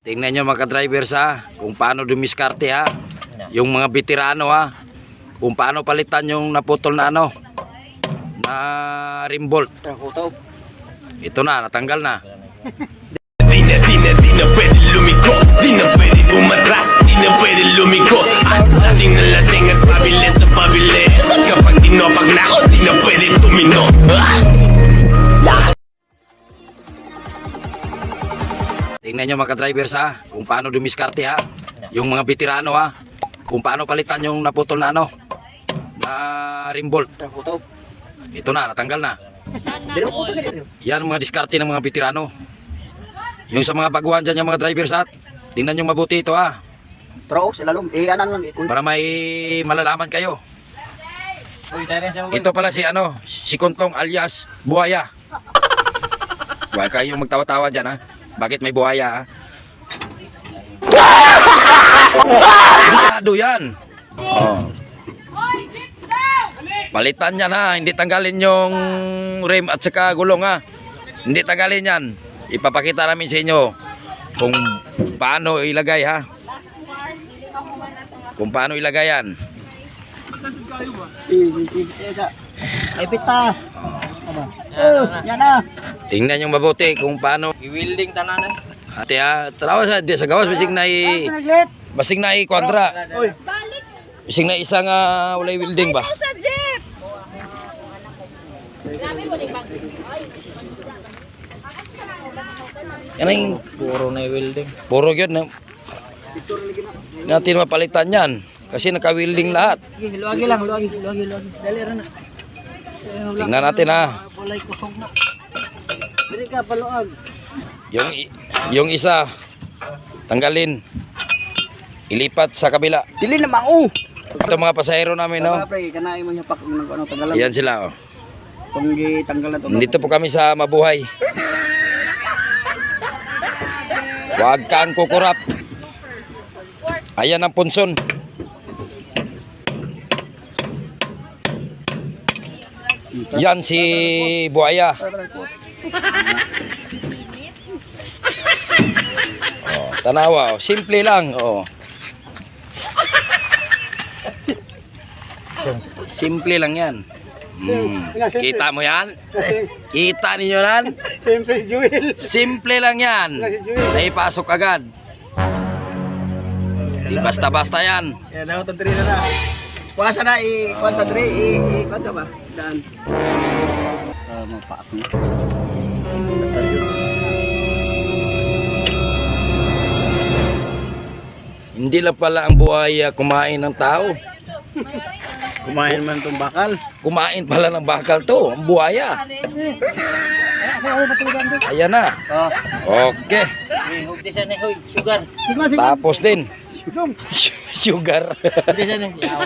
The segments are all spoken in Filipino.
Tingnan nyo mga drivers ha, kung paano dumiskarte ha. Yung mga veterano ha, kung paano palitan yung naputol na ano, na rim bolt. Ito na, natanggal na. Di na pwede lumiko, di na pwede umatras, di na pwede lumiko. At lasing at pabilis na pabilis. At kapag tinopag na ako, di na pwede tumino. Tingnan nyo mga drivers ha, kung paano dumiskarte ha. Yung mga veterano ha, kung paano palitan yung naputol na ano, na rim bolt. Ito na, natanggal na. Yan mga diskarte ng mga veterano. Yung sa mga baguhan dyan yung mga drivers ha, tingnan nyo mabuti ito ha. Pero sila lang, anan lang. Para may malalaman kayo. Ito pala si ano, si Kontong alias Buhaya. Huwag kayong magtawa-tawa dyan ha. Bakit may buhaya ha? Delikado yan. Oh. Palitan yan ha. Hindi tanggalin yung rim at saka gulong ha. Hindi tanggalin yan. Ipapakita namin sa inyo kung paano ilagay ha. Kung paano ilagay yan. Ay pita. Yan na. Tingnan yung mabuti kung paano I-welding tanan. ate ha. Tarawa sa gawas basig na kwadra. Basig na isang walay welding ba. Yan ang Puro na welding. puro yun na natin mapalitan yan kasi naka-welding lahat. Luagi lang, luagi. Dali ra na. Tingnan natin ha. Walay kusog na. Dili ka paluag. Yung isa tanggalin, ilipat sa kabila. Dili na mao. Ito mga pasahero namin no. Pre, kanai mo hipak ng ano tagalan. Ayan sila oh. Kung gitanggal na to. Dito po kami sa Mabuhay. Huwag kang kukurap. Ayan ang punson. Yan si Buhaya. Oh, tanawa, oh. Simple lang. Oh. Simple lang yan. Kita mo yan? Kita ninyo yan? Simple Jewel. Simple lang yan. Naipasok agad. Di basta-basta yan. Yan na, tantri na na. Kuwasa na, kuwasa dre, kuwasa ba? Daan. Mapaak na. Hindi lang pala ang buhaya kumain ng tao. Kumain man itong bakal. Kumain pala ng bakal to, ang buhaya. Ayan na. Okay. Hugdi siya na, sugar. Tapos din. Sugar. Hugdi siya na, yaw.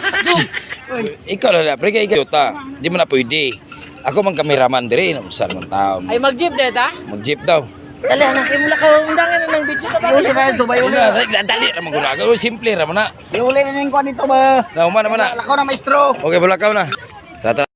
Ikaw na pre, ikaw ta. Di mo na pwede. Ako mang kameraman dire, saan man tao. Ay, mag-jeep deta? Mag-jeep daw. Dali, anak, mula ka undangan na ng video ka ba? Iuli na ito ba yun? Dali naman guna. Simple naman na. Iuli na yung kuha nito ba? Nauma naman na. Lakaw na maestro. Okay, bulakaw na. Tata.